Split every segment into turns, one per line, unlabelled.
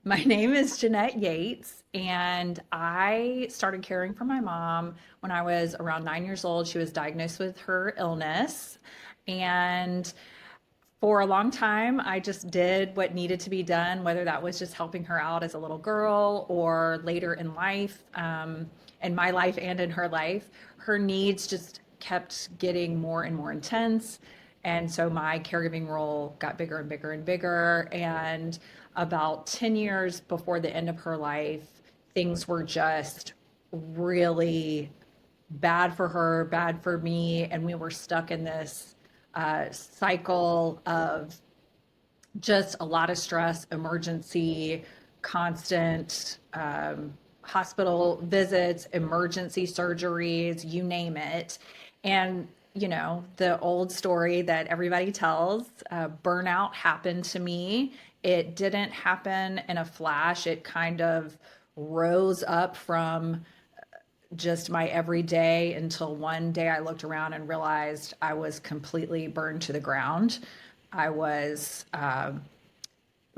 My name is Jeanette Yates, and I started caring for my mom when I was around 9 years old. She was diagnosed with her illness, and for a long time, I just did what needed to be done, whether that was just helping her out as a little girl or later in life, in my life and in her life. Her needs just kept getting more and more intense. And so my caregiving role got bigger and bigger and bigger. And about 10 years before the end of her life, things were just really bad for her, bad for me. And we were stuck in this cycle of just a lot of stress, emergency, constant hospital visits, emergency surgeries, you name it. And, the old story that everybody tells, burnout happened to me. It didn't happen in a flash, it kind of rose up from just my everyday until one day I looked around and realized I was completely burned to the ground. I was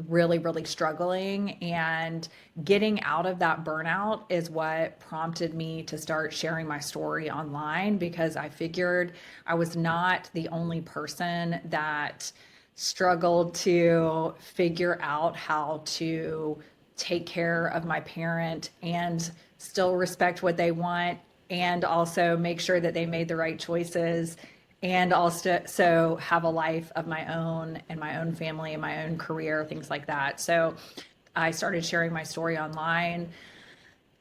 really, really struggling. And getting out of that burnout is what prompted me to start sharing my story online because I figured I was not the only person that struggled to figure out how to take care of my parent and still respect what they want and also make sure that they made the right choices and also have a life of my own and my own family and my own career, things like that. So I started sharing my story online,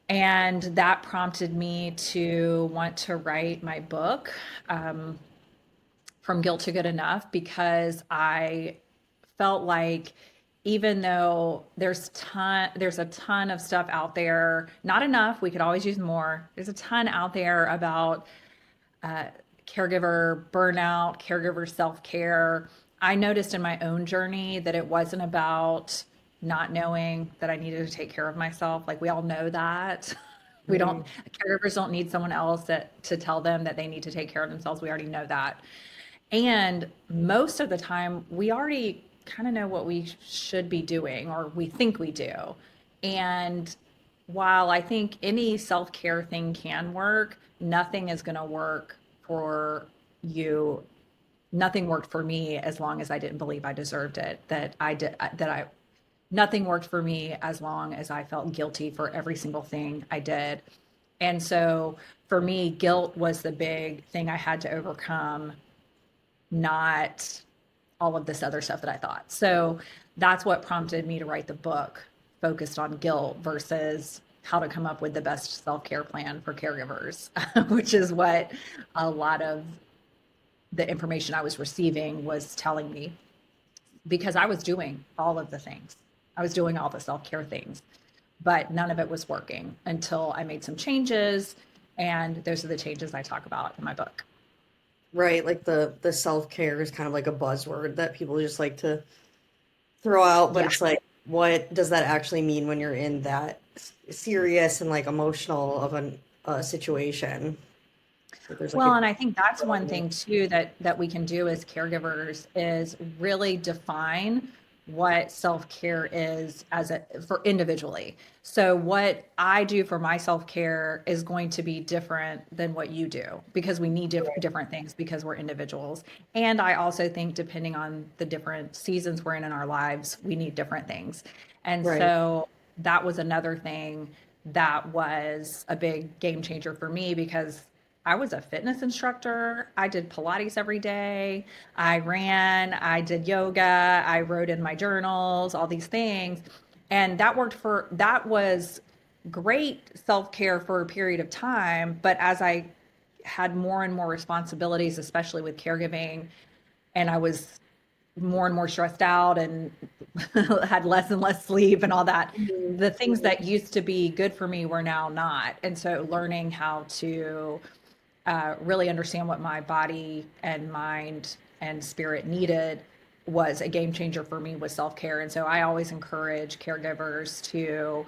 and that prompted me to want to write my book, From Guilt to Good Enough, because I felt like even though there's a ton of stuff out there, not enough, we could always use more. There's a ton out there about uh, caregiver burnout, caregiver self care. I noticed in my own journey that it wasn't about not knowing that I needed to take care of myself. Like we all know that. We don't,
Mhm.
caregivers don't need someone else to tell them that they need to take care of themselves. We already know that. And most of the time, we already kind of know what we should be doing or we think we do. And while I think any self care thing can work, nothing is going to work for you. Nothing worked for me as long as I didn't believe I deserved it. Nothing worked for me as long as I felt guilty for every single thing I did. And so for me, guilt was the big thing I had to overcome, not all of this other stuff that I thought. So that's what prompted me to write the book focused on guilt versus how to come up with the best self care plan for caregivers, which is what a lot of the information I was receiving was telling me because I was doing all of the things. I was doing all the self care things, but none of it was working until I made some changes. And those are the changes I talk about in my book.
Right, like the self-care is kind of like a buzzword that people just like to throw out, but
Yeah.
it's like, what does that actually mean when you're in that serious and like emotional of an situation? Like there's like a
Well, and I think that's one thing too that we can do as caregivers is really define what self-care is as a for individually. So what I do for my self-care is going to be different than what you do because we need different things because we're individuals. And I also think depending on the different seasons we're in our lives, we need different things. And
right.
so that was another thing that was a big game changer for me because I was a fitness instructor. I did Pilates every day. I ran, I did yoga, I wrote in my journals, all these things. And that was great self-care for a period of time. But as I had more and more responsibilities, especially with caregiving, and I was more and more stressed out and had less and less sleep and all that,
Mhm.
the things that used to be good for me were now not. And so learning how to really understand what my body and mind and spirit needed was a game changer for me with self-care. And so I always encourage caregivers to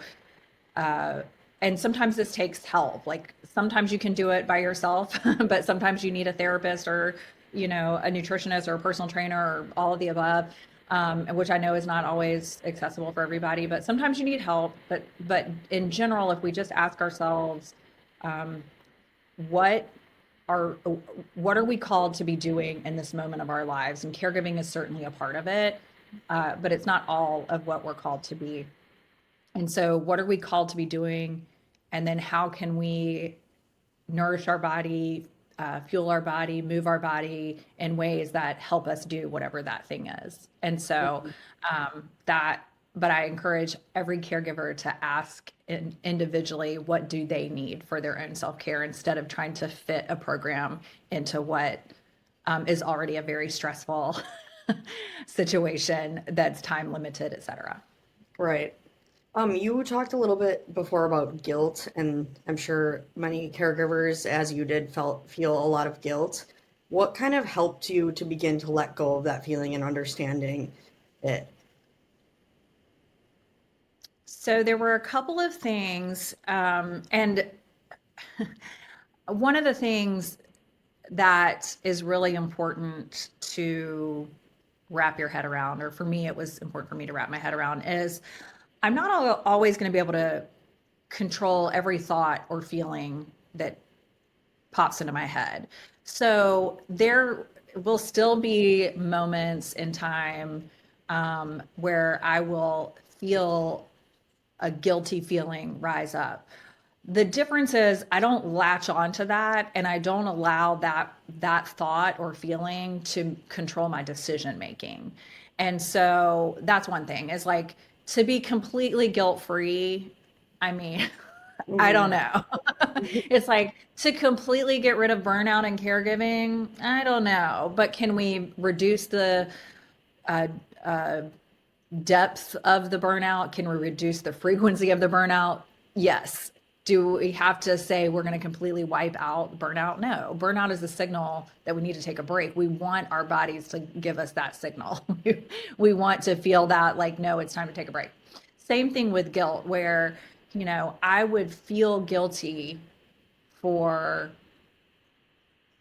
and sometimes this takes help. Like sometimes you can do it by yourself, but sometimes you need a therapist or, a nutritionist or a personal trainer or all of the above. which I know is not always accessible for everybody, but sometimes you need help. But in general, if we just ask ourselves, what are what are we called to be doing in this moment of our lives? And caregiving is certainly a part of it, but it's not all of what we're called to be. And so, what are we called to be doing? And then, how can we nourish our body, fuel our body, move our body in ways that help us do whatever that thing is? And so, that, but I encourage every caregiver to ask individually what do they need for their own self-care instead of trying to fit a program into what is already a very stressful situation that's time limited, et cetera.
Right. You talked a little bit before about guilt, and I'm sure many caregivers, as you did, feel a lot of guilt. What kind of helped you to begin to let go of that feeling and understanding it?
So there were a couple of things, and one of the things that is really important to wrap your head around, or for me, it was important for me to wrap my head around, is I'm not always going to be able to control every thought or feeling that pops into my head. So there will still be moments in time where I will feel a guilty feeling rise up. The difference is I don't latch onto that and I don't allow that thought or feeling to control my decision making. And so that's one thing is like to be completely guilt free. I mean, I don't
Hmm.
know. It's like to completely get rid of burnout and caregiving. I don't know. But can we reduce the uh, uh, depth of the burnout? Can we reduce the frequency of the burnout? Yes. Do we have to say we're going to completely wipe out burnout? No. Burnout is a signal that we need to take a break. We want our bodies to give us that signal. We want to feel that, like, no, it's time to take a break. Same thing with guilt, where, I would feel guilty for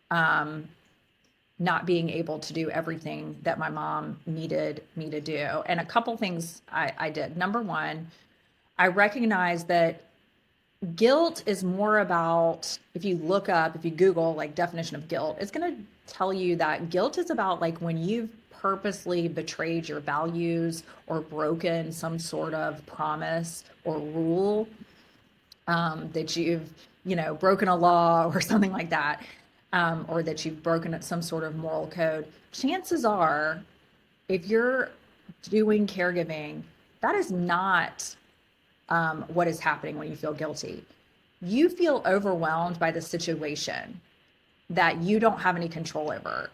not being able to do everything that my mom needed me to do. And a couple things I did. Number one, I recognized that guilt is more about, if you look up, if you Google like definition of guilt, it's going to tell you that guilt is about like when you've purposely betrayed your values or broken some sort of promise or rule, that you've, broken a law or something like that, or that you've broken some sort of moral code. Chances are, if you're doing caregiving, that is not what is happening when you feel guilty. You feel overwhelmed by the situation that you don't have any control over.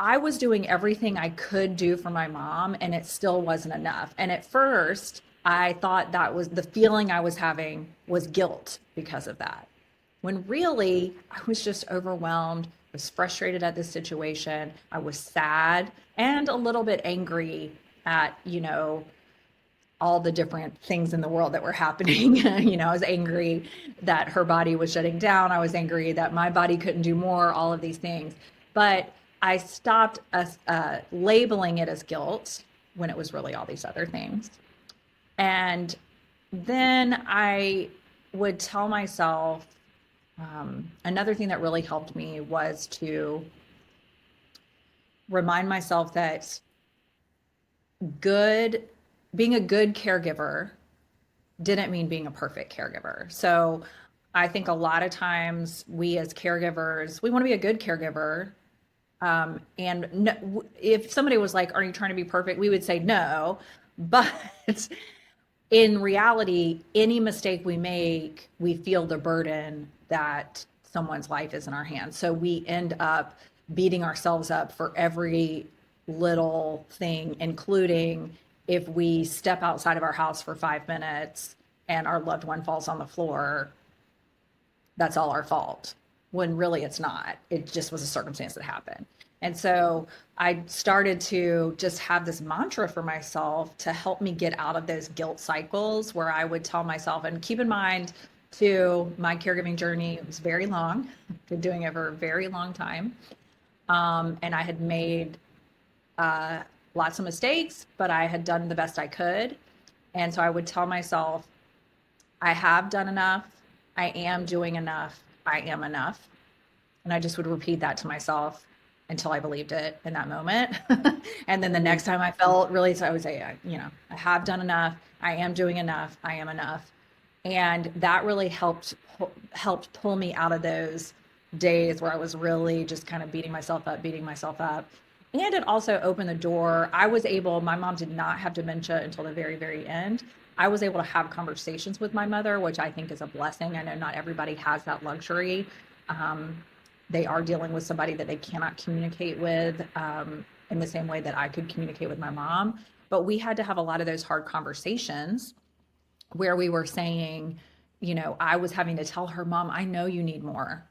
I was doing everything I could do for my mom, and it still wasn't enough. And at first, I thought that was the feeling I was having was guilt because of that. When really, I was just overwhelmed, was frustrated at this situation. I was sad and a little bit angry at, all the different things in the world that were happening. I was angry that her body was shutting down. I was angry that my body couldn't do more, all of these things. But I stopped labeling it as guilt when it was really all these other things. And then I would tell myself, another thing that really helped me was to remind myself that good, being a good caregiver didn't mean being a perfect caregiver. So I think a lot of times we as caregivers, we want to be a good caregiver. And no, if somebody was like, "Are you trying to be perfect?" We would say no. But in reality, any mistake we make, we feel the burden that someone's life is in our hands. So we end up beating ourselves up for every little thing, including if we step outside of our house for 5 minutes and our loved one falls on the floor, that's all our fault. When really it's not. It just was a circumstance that happened. And so I started to just have this mantra for myself to help me get out of those guilt cycles where I would tell myself, and keep in mind, too, my caregiving journey was very long. I've been doing it for a very long time. And I had made lots of mistakes, but I had done the best I could. And so I would tell myself, I have done enough. I am doing enough. I am enough. And I just would repeat that to myself until I believed it in that moment. And then the
Mhm.
next time I felt really, so I would say, I have done enough. I am doing enough. I am enough. And that really helped pull me out of those days where I was really just kind of beating myself up. And it also opened the door. I was able, my mom did not have dementia until the very, very end. I was able to have conversations with my mother, which I think is a blessing. I know not everybody has that luxury. Um, they are dealing with somebody that they cannot communicate with in the same way that I could communicate with my mom. But we had to have a lot of those hard conversations where we were saying, I was having to tell her, Mom, I know you need more.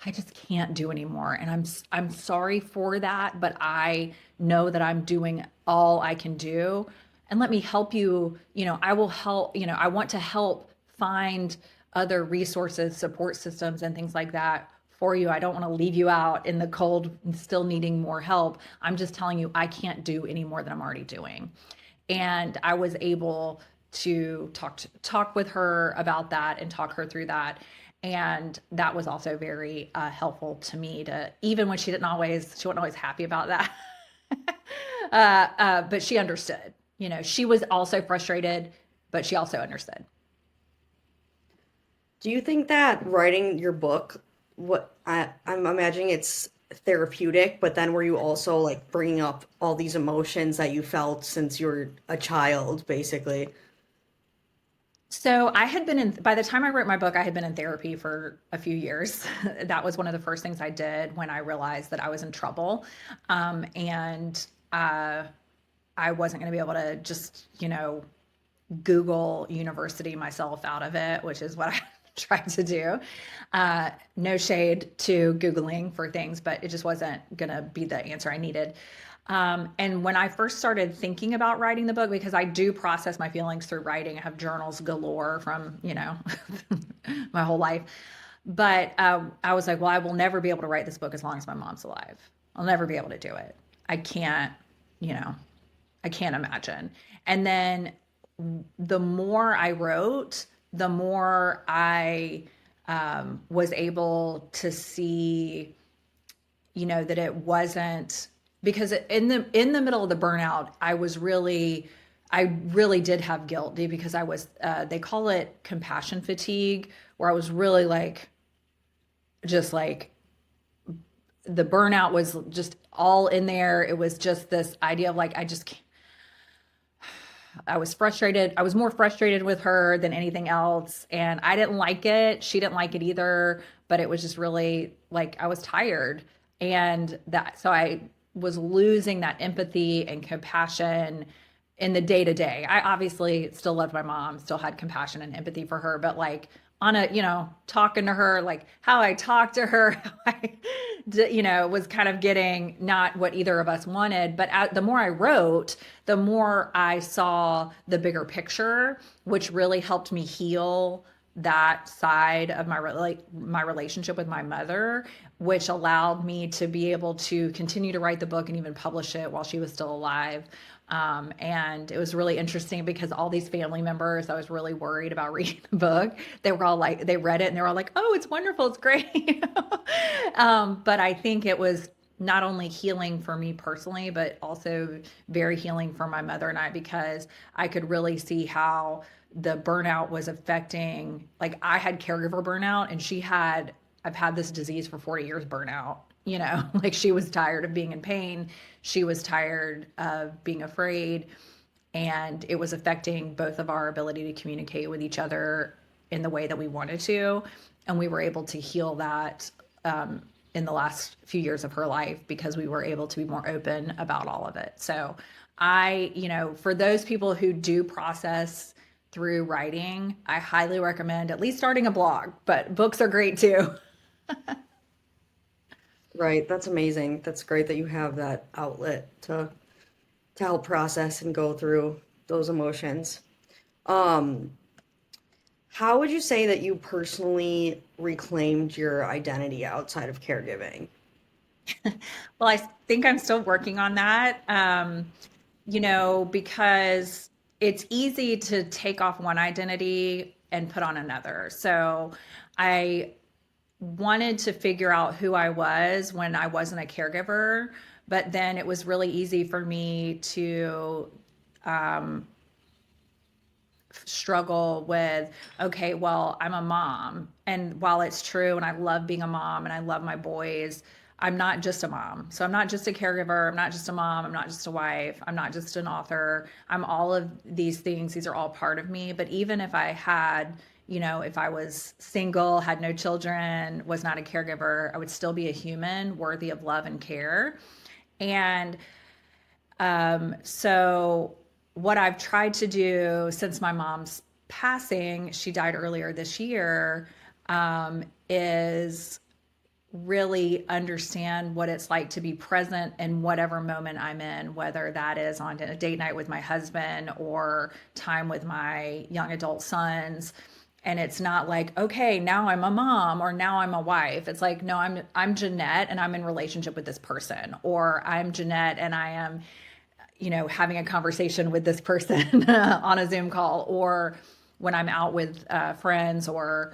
I just can't do anymore. And I'm sorry for that, but I know that I'm doing all I can do. And let me help you, I will help, I want to help find other resources, support systems and things like that for you. I don't want to leave you out in the cold and still needing more help. I'm just telling you I can't do any more than I'm already doing. And I was able to talk with her about that and talk her through that. And that was also very helpful to me, to even when she wasn't always happy about that. But she understood. She was also frustrated, but she also understood.
Do you think that writing your book, I'm imagining it's therapeutic, but then were you also like bringing up all these emotions that you felt since you were a child, basically?
So I had been in, by the time I wrote my book, I had been in therapy for a few years. That was one of the first things I did when I realized that I was in trouble. And I wasn't going to be able to just, Google university myself out of it, which is what I tried to do. No shade to Googling for things, but it just wasn't going to be the answer I needed. And when I first started thinking about writing the book, because I do process my feelings through writing, I have journals galore from, my whole life. But I was like, well, I will never be able to write this book as long as my mom's alive. I'll never be able to do it. I can't, you know, I can't imagine. And then the more I wrote, the more I was able to see, that it wasn't, because in the middle of the burnout, I really did have guilt because I was they call it compassion fatigue, where I was really like, just like, the burnout was just all in there. It was just this idea of like, I just can't, I was frustrated. I was more frustrated with her than anything else. And I didn't like it. She didn't like it either. But it was just really like I was tired. And so I was losing that empathy and compassion in the day to day. I obviously still loved my mom, still had compassion and empathy for her, but like on a, talking to her, like how I talked to her, how was kind of getting not what either of us wanted. But the more I wrote, the more I saw the bigger picture, which really helped me heal that side of my relationship with my mother, which allowed me to be able to continue to write the book and even publish it while she was still alive. And it was really interesting because all these family members, I was really worried about reading the book. They were all like, they read it and they were all like, "Oh, it's wonderful, it's great." But I think it was not only healing for me personally, but also very healing for my mother and I, because I could really see how the burnout was affecting, like, I had caregiver burnout and I've had this disease for 40 years burnout, like, she was tired of being in pain. She was tired of being afraid, and it was affecting both of our ability to communicate with each other in the way that we wanted to. And we were able to heal that in the last few years of her life because we were able to be more open about all of it. So for those people who do process through writing, I highly recommend at least starting a blog, but books are great too.
Right, that's amazing. That's great that you have that outlet to help process and go through those emotions. Um, how would you say that you personally reclaimed your identity outside of caregiving?
Well, I think I'm still working on that. Because it's easy to take off one identity and put on another. So I wanted to figure out who I was when I wasn't a caregiver, but then it was really easy for me to struggle with, okay, well, I'm a mom. And while it's true, and I love being a mom and I love my boys, I'm not just a mom. So I'm not just a caregiver. I'm not just a mom. I'm not just a wife. I'm not just an author. I'm all of these things. These are all part of me. But even if I had, if I was single, had no children, was not a caregiver, I would still be a human worthy of love and care. And so, what I've tried to do since my mom's passing, she died earlier this year, is really understand what it's like to be present in whatever moment I'm in, whether that is on a date night with my husband or time with my young adult sons. And it's not like, okay, now I'm a mom or now I'm a wife. It's like, no, I'm Jeanette and I'm in relationship with this person, or I'm Jeanette and I am having a conversation with this person on a Zoom call, or when I'm out with friends or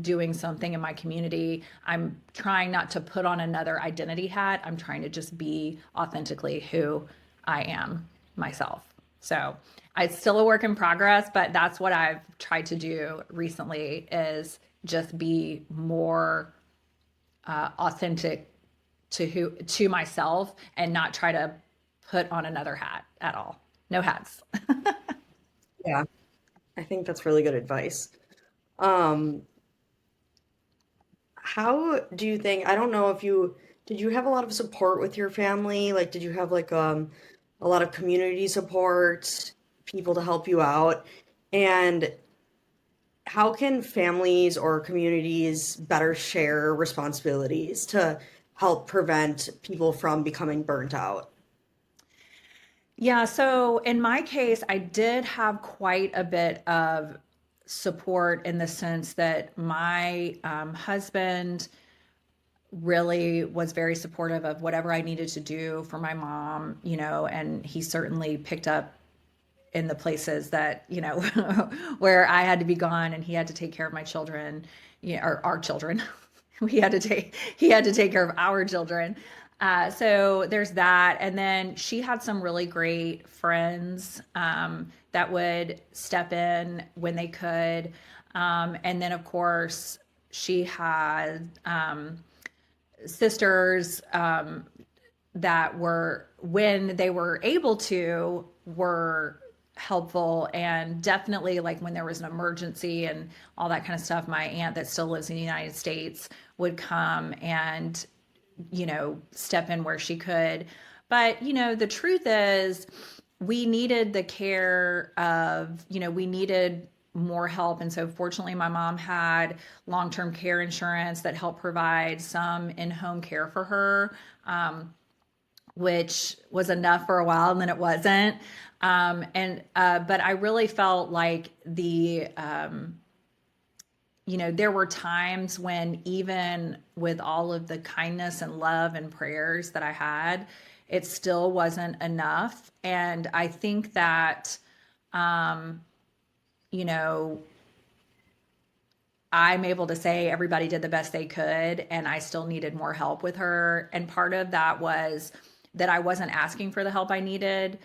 doing something in my community, I'm trying not to put on another identity hat. I'm trying to just be authentically who I am myself. So it's still a work in progress, but that's what I've tried to do recently is just be more authentic to myself and not try to put on another hat at all. No hats.
Yeah, I think that's really good advice. Um, how do you think, I don't know if you did you have a lot of support with your family? Like did you have like a lot of community support, people to help you out? And how can families or communities better share responsibilities to help prevent people from becoming burnt out?
Yeah, so in my case, I did have quite a bit of support in the sense that my husband really was very supportive of whatever I needed to do for my mom, and he certainly picked up in the places that, where I had to be gone and he had to take care of my children, or our children. He had to take care of our children. So there's that. And then she had some really great friends that would step in when they could. And then, of course, she had sisters that were, when they were able to, were helpful. And definitely, like when there was an emergency and all that kind of stuff, my aunt that still lives in the United States would come and step in where she could. But the truth is, we needed the care of, we needed more help. And so fortunately, my mom had long-term care insurance that helped provide some in-home care for her, which was enough for a while, and then it wasn't. But I really felt like there were times when, even with all of the kindness and love and prayers that I had, it still wasn't enough. And I think that, you know, I'm able to say everybody did the best they could, and I still needed more help with her. And part of that was that I wasn't asking for the help I needed,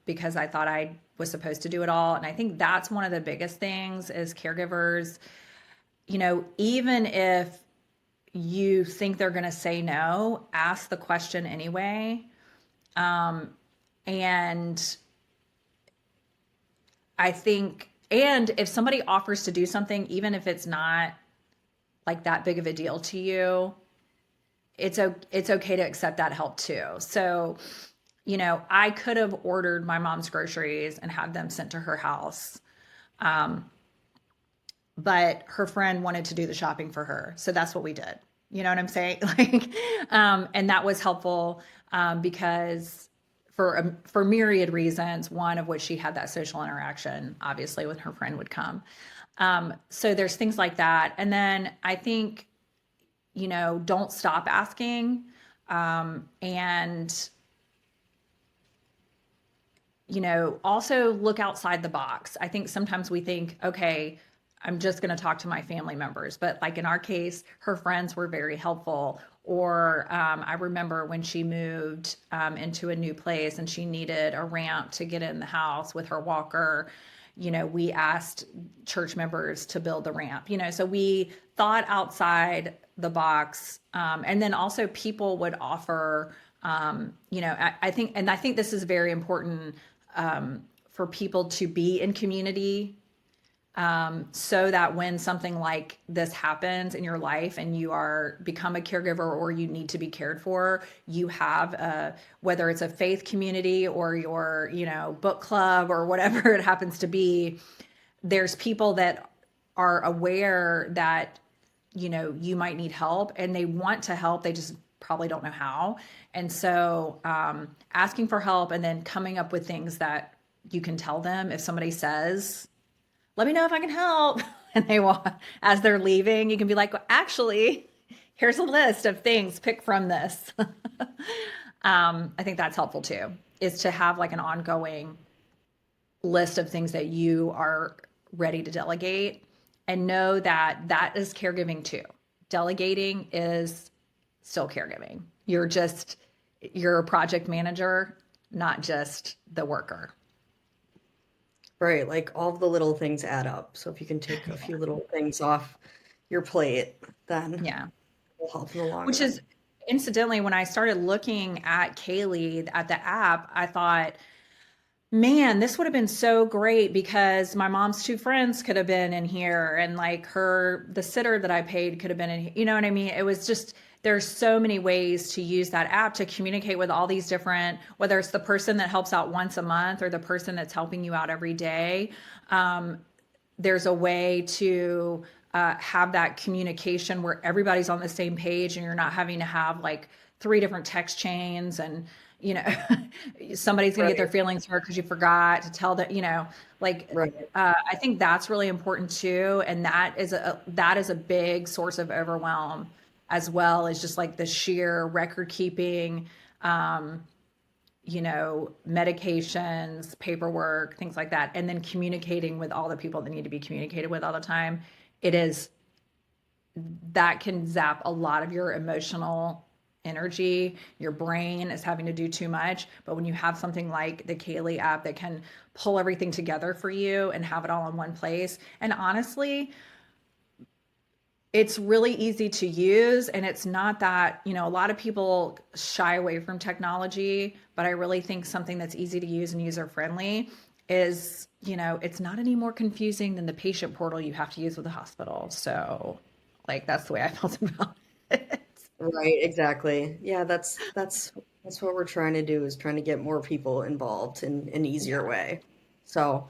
because I thought I was supposed to do it all. And I think that's one of the biggest things as caregivers. Even if you think they're going to say no, ask the question anyway. And I think, and if somebody offers to do something, even if it's not like that big of a deal to you, it's okay to accept that help too. So, I could have ordered my mom's groceries and had them sent to her house. But her friend wanted to do the shopping for her. So that's what we did. You know what I'm saying? And that was helpful, because for myriad reasons, one of which she had that social interaction, obviously, when her friend would come. So there's things like that. And then I think, don't stop asking. And also look outside the box. I think sometimes we think, okay, I'm just going to talk to my family members. But like in our case, her friends were very helpful. Or I remember when she moved into a new place and she needed a ramp to get in the house with her walker. We asked church members to build the ramp. So we thought outside the box. And then also people would offer, I think this is very important for people to be in community, so that when something like this happens in your life and you are become a caregiver or you need to be cared for, you have whether it's a faith community or your book club or whatever it happens to be, there's people that are aware that you might need help and they want to help, they just probably don't know how. And so asking for help and then coming up with things that you can tell them. If somebody says, let me know if I can help, and they want, as they're leaving, you can be like, well, actually, here's a list of things, pick from this. I think that's helpful too, is to have like an ongoing list of things that you are ready to delegate, and know that that is caregiving too. Delegating is still caregiving. You're a project manager, not just the worker.
Right, like all of the little things add up. So if you can take a few little things off your plate, then it
Yeah.
will help in the long
Which
run.
is, incidentally, when I started looking at Kaylee at the app, I thought, man, this would have been so great because my mom's two friends could have been in here, and like the sitter that I paid could have been in here. You know what I mean? It was just, there's so many ways to use that app to communicate with all these different, whether it's the person that helps out once a month or the person that's helping you out every day. Um, there's a way to have that communication where everybody's on the same page and you're not having to have like three different text chains, and you know somebody's going to get their
Right,
feelings hurt because you forgot to tell that, like
right.
I think that's really important too, and that is a big source of overwhelm, as well as just like the sheer record keeping, um, medications, paperwork, things like that, and then communicating with all the people that need to be communicated with all the time. It is that can zap a lot of your emotional energy. Your brain is having to do too much. But when you have something like the Kaylee app that can pull everything together for you and have it all in one place, and honestly, it's really easy to use, and it's not that, a lot of people shy away from technology, but I really think something that's easy to use and user friendly is, it's not any more confusing than the patient portal you have to use with the hospital. So like that's the way I felt about it.
Right, exactly. Yeah, that's what we're trying to do, is trying to get more people involved in an easier
Yeah.
way. So,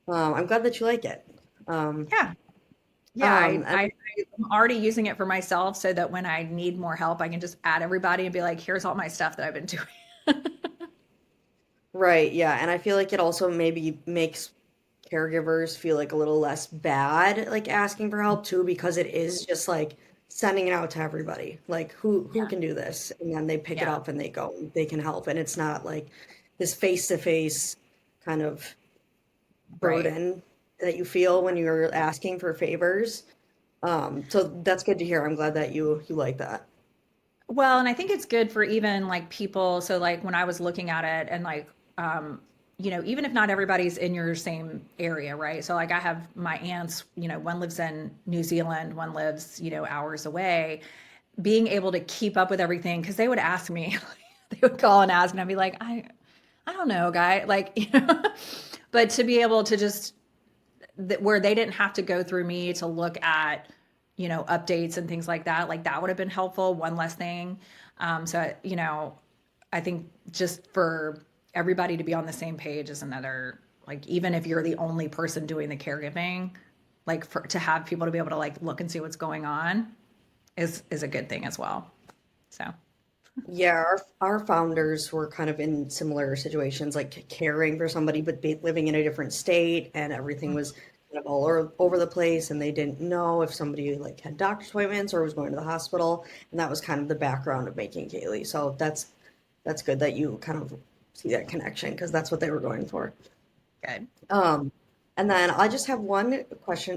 I'm glad that you like it. Um,
Yeah. Yeah,
and
I'm already using it for myself so that when I need more help, I can just add everybody and be like, here's all my stuff that I've been doing.
right, yeah, and I feel like it also maybe makes caregivers feel like a little less bad, like asking for help too, because it is just like sending it out to everybody. Like who
Yeah.
can do this? And then they pick it
Yeah.
up and they go, they can help. And it's not like this face-to-face kind of
Right.
burden that you feel when you're asking for favors. So that's good to hear. I'm glad that you like that.
Well, and I think it's good for even like people. So like when I was looking at it and like, um, even if not everybody's in your same area, right? So like I have my aunts, one lives in New Zealand, one lives, hours away. Being able to keep up with everything, because they would ask me, they would call and ask, and I'd be like, I don't know, guy, like, but to be able to just where they didn't have to go through me to look at, updates and things like that would have been helpful. One less thing. So, I think just for everybody to be on the same page is another, like, even if you're the only person doing the caregiving, like to have people to be able to like look and see what's going on is a good thing as well. So,
Yeah, our founders were kind of in similar situations, like caring for somebody, but living in a different state, and everything was kind of all over the place and they didn't know if somebody like had doctor's appointments or was going to the hospital. And that was kind of the background of making Kaylee. So that's good that you kind of see that connection because that's what they were going for.
Good.
Um, and then I just have one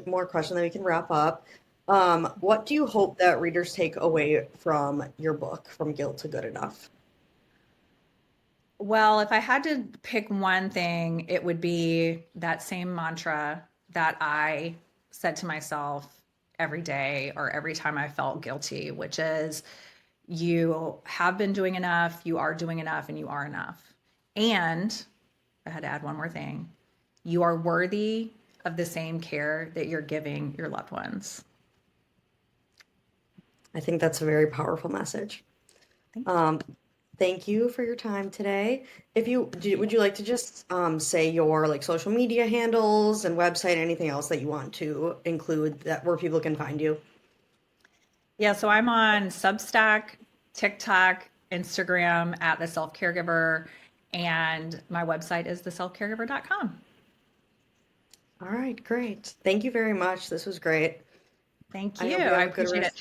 more question that we can wrap up. What do you hope that readers take away from your book, From Guilt to Good Enough?
Well, if I had to pick one thing, it would be that same mantra that I said to myself every day or every time I felt guilty, which is you have been doing enough, you are doing enough, and you are enough. And I had to add one more thing. You are worthy of the same care that you're giving your loved ones.
I think that's a very powerful message.
Thank you.
Um, thank you for your time today. Would you like to just say your like social media handles and website, anything else that you want to include that where people can find you?
Yeah, so I'm on Substack, TikTok, Instagram at the Self Caregiver, and my website is theselfcaregiver.com.
All right, great. Thank you very much. This was great.
Thank
I
you.
hope you
I
have a good
appreciate it.
rest.